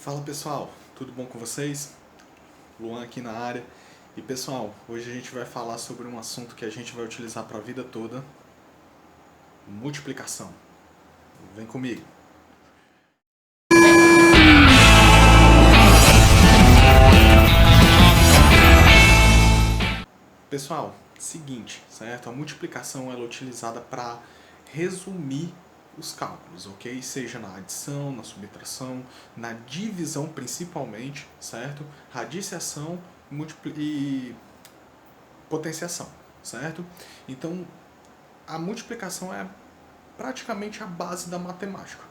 Fala pessoal, tudo bom com vocês? Luan aqui na área. E pessoal, hoje a gente vai falar sobre um assunto que a gente vai utilizar para a vida toda: multiplicação. Vem comigo. Pessoal, seguinte, certo? A multiplicação ela é utilizada para resumir os cálculos, ok? Seja na adição, na subtração, na divisão principalmente, certo? Radiciação e potenciação, certo? Então, a multiplicação é praticamente a base da matemática,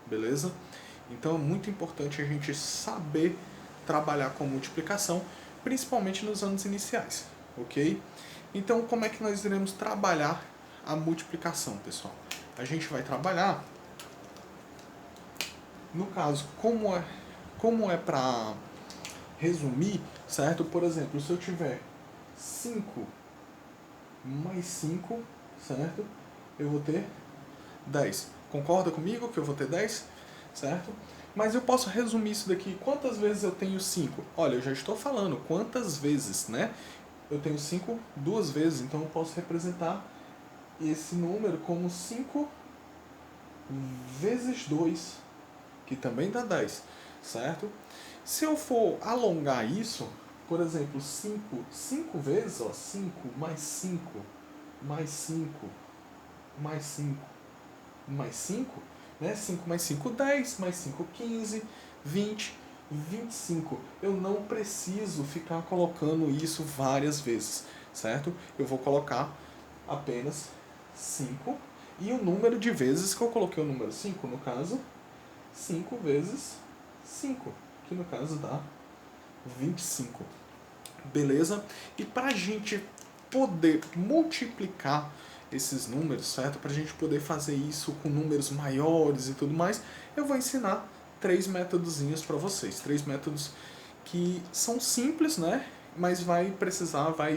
beleza? Então é muito importante a gente saber trabalhar com multiplicação, principalmente nos anos iniciais, ok? Então como é que nós iremos trabalhar a multiplicação, pessoal? A gente vai trabalhar, no caso, como é para resumir, certo? Por exemplo, se eu tiver 5 mais 5, certo? Eu vou ter 10. Concorda comigo que eu vou ter 10? Certo? Mas eu posso resumir isso daqui. Quantas vezes eu tenho 5? Olha, eu já estou falando quantas vezes, né? Eu tenho 5 duas vezes, então eu posso representar esse número como 5 vezes 2, que também dá 10, certo? Se eu for alongar isso, por exemplo, 5 vezes, ó, 5 mais 5 mais 5 mais 5 mais 5, né? 5 mais 5, 10, mais 5, 15, 20, 25. Eu não preciso ficar colocando isso várias vezes, certo? Eu vou colocar apenas 5 e o número de vezes que eu coloquei o número 5, no caso, 5 vezes 5, que no caso dá 25. Beleza? E para a gente poder multiplicar esses números, certo? Para a gente poder fazer isso com números maiores e tudo mais, eu vou ensinar 3 métodozinhos para vocês. 3 métodos que são simples, né? Mas vai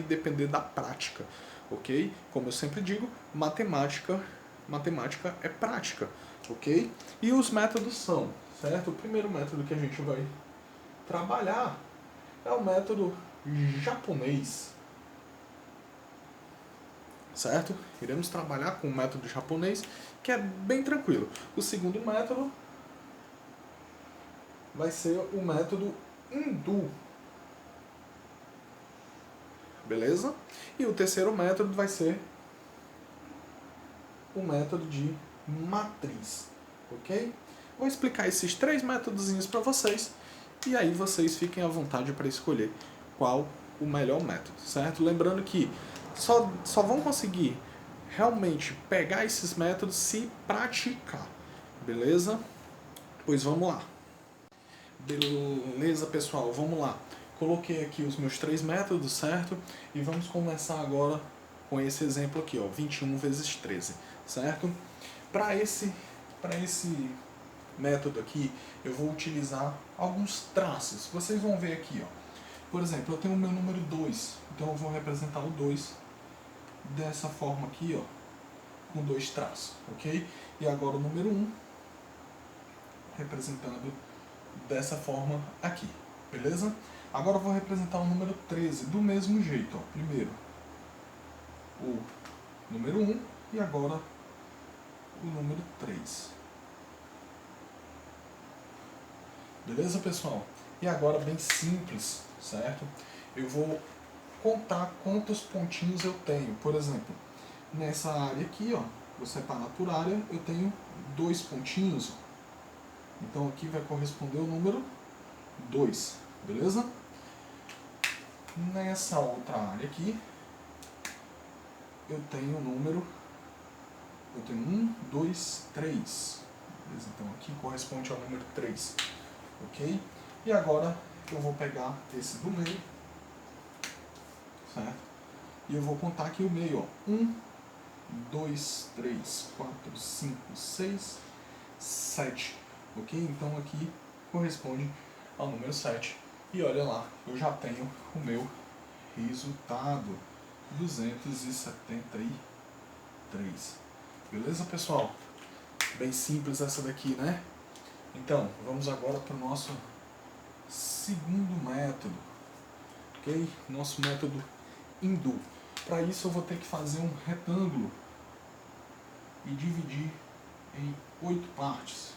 depender da prática, ok? Como eu sempre digo, matemática é prática, ok? E os métodos são, certo? O primeiro método que a gente vai trabalhar é o método japonês, certo? Iremos trabalhar com o método japonês, que é bem tranquilo. O segundo método vai ser o método hindu, beleza? E o terceiro método vai ser o método de matriz, ok? Vou explicar esses 3 métodozinhos para vocês e aí vocês fiquem à vontade para escolher qual o melhor método, certo? Lembrando que só vão conseguir realmente pegar esses métodos se praticar, beleza? Pois vamos lá. Beleza, pessoal, vamos lá. Coloquei aqui os meus 3 métodos, certo? E vamos começar agora com esse exemplo aqui, ó, 21 vezes 13, certo? Para esse método aqui, eu vou utilizar alguns traços. Vocês vão ver aqui, ó. Por exemplo, eu tenho o meu número 2, então eu vou representar o 2 dessa forma aqui, ó, com 2 traços, ok? E agora o número 1, representando dessa forma aqui, beleza? Agora eu vou representar o número 13 do mesmo jeito, ó. Primeiro o número 1 e agora o número 3. Beleza, pessoal? E agora bem simples, certo? Eu vou contar quantos pontinhos eu tenho. Por exemplo, nessa área aqui, ó, vou separar por área, eu tenho 2 pontinhos. Então aqui vai corresponder o número 2, beleza? Nessa outra área aqui, eu tenho o número, eu tenho 1, 2, 3. Beleza? Então aqui corresponde ao número 3, ok? E agora eu vou pegar esse do meio, certo? E eu vou contar aqui o meio, ó. 1, 2, 3, 4, 5, 6, 7. Ok? Então aqui corresponde ao número 7. E olha lá, eu já tenho o meu resultado, 273. Beleza, pessoal? Bem simples essa daqui, né? Então, vamos agora para o nosso segundo método, ok? Nosso método hindu. Para isso eu vou ter que fazer um retângulo e dividir em 8 partes.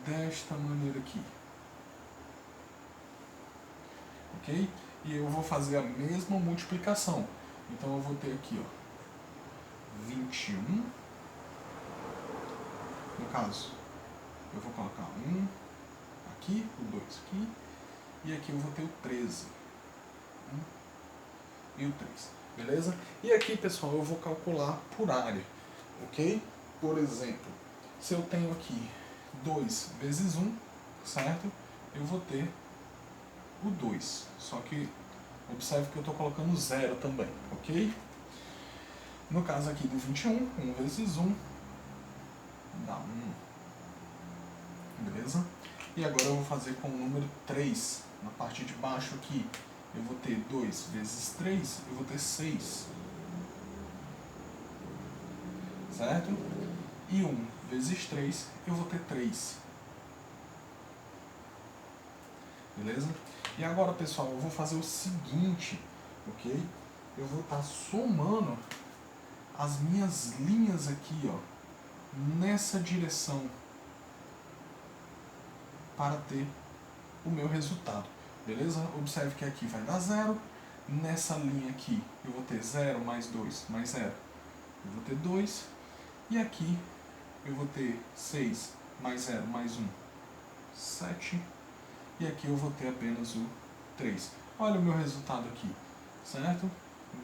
Desta maneira aqui. Ok? E eu vou fazer a mesma multiplicação. Então eu vou ter aqui, ó, 21. No caso, eu vou colocar 1 aqui, o 2 aqui, e aqui eu vou ter o 13. 1 e o 3. Beleza? E aqui, pessoal, eu vou calcular por área. Ok? Por exemplo, se eu tenho aqui 2 vezes 1, certo? Eu vou ter o 2. Só que observe que eu estou colocando 0 também, ok? No caso aqui do 21, 1 vezes 1 dá 1. Beleza? E agora eu vou fazer com o número 3. Na parte de baixo aqui, eu vou ter 2 vezes 3, eu vou ter 6. Certo? E 1 vezes 3, eu vou ter 3. Beleza? E agora, pessoal, eu vou fazer o seguinte, ok? Eu vou estar somando as minhas linhas aqui, ó, nessa direção, para ter o meu resultado. Beleza? Observe que aqui vai dar 0. Nessa linha aqui, eu vou ter 0 mais 2 mais 0. Eu vou ter 2. E aqui, eu vou ter 6 mais 0 mais 1, 7. E aqui eu vou ter apenas o 3. Olha o meu resultado aqui, certo?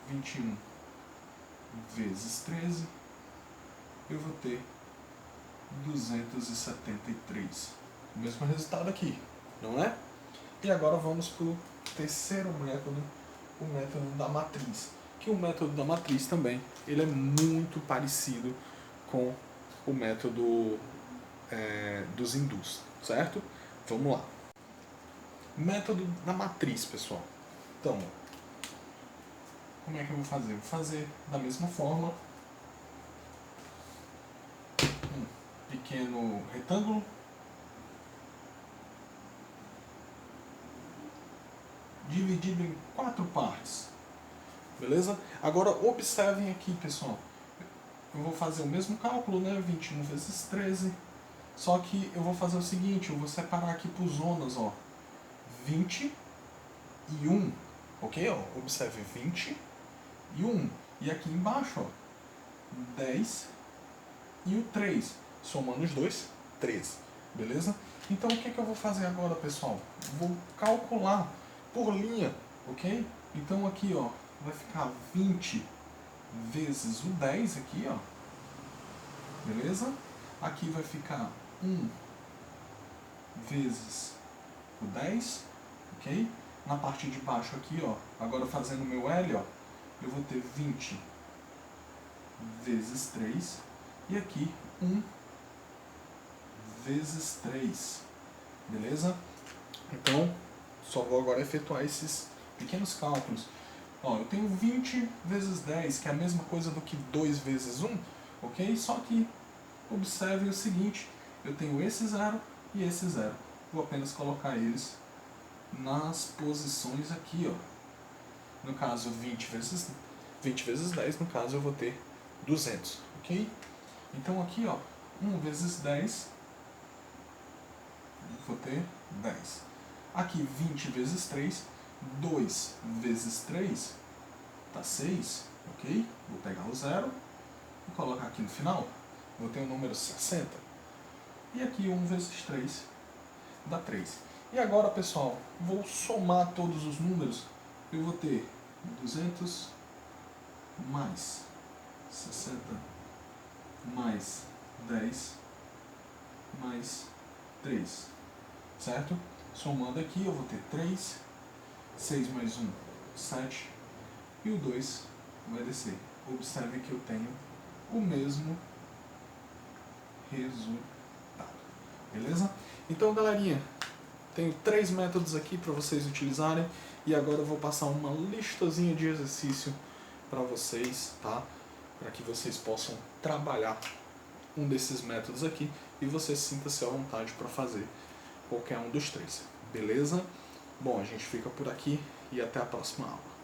21 vezes 13, eu vou ter 273. O mesmo resultado aqui, não é? E agora vamos para o terceiro método, o método da matriz. Que o método da matriz também, ele é muito parecido com o método dos hindus, certo? Vamos lá. Método da matriz, pessoal. Então, como é que eu vou fazer? Vou fazer da mesma forma um pequeno retângulo, dividido em 4 partes. Beleza? Agora observem aqui, pessoal. Eu vou fazer o mesmo cálculo, né? 21 vezes 13. Só que eu vou fazer o seguinte, eu vou separar aqui por zonas, ó. 20 e 1. Ok? Ó, observe 20 e 1. E aqui embaixo, ó, 10 e o 3. Somando os dois, 13. Beleza? Então o que eu vou fazer agora, pessoal? Vou calcular por linha, ok? Então aqui, ó, vai ficar 20 vezes o 10 aqui, ó. Beleza? Aqui vai ficar 1 vezes o 10, ok? Na parte de baixo aqui, ó, agora fazendo o meu L, ó, eu vou ter 20 vezes 3, e aqui 1 vezes 3, beleza? Então, só vou agora efetuar esses pequenos cálculos. Ó, eu tenho 20 vezes 10, que é a mesma coisa do que 2 vezes 1, ok? Só que observe o seguinte, eu tenho esse 0 e esse 0. Vou apenas colocar eles nas posições aqui, ó. No caso, 20 vezes 10, no caso eu vou ter 200, ok? Então aqui, ó, 1 vezes 10, vou ter 10. Aqui, 20 vezes 3, 2 vezes 3, tá 6, ok? Vou pegar o 0 e colocar aqui no final, vou ter o número 60. E aqui, 1 vezes 3, dá 3. E agora, pessoal, vou somar todos os números. Eu vou ter 200 mais 60 mais 10 mais 3, certo? Somando aqui, eu vou ter 3, 6 mais 1, 7, e o 2 vai descer. Observe que eu tenho o mesmo resultado. Beleza? Então, galerinha, tenho 3 métodos aqui para vocês utilizarem, e agora eu vou passar uma listazinha de exercício para vocês, tá? Para que vocês possam trabalhar um desses métodos aqui e você sinta-se à vontade para fazer qualquer um dos três, beleza? Bom, a gente fica por aqui e até a próxima aula.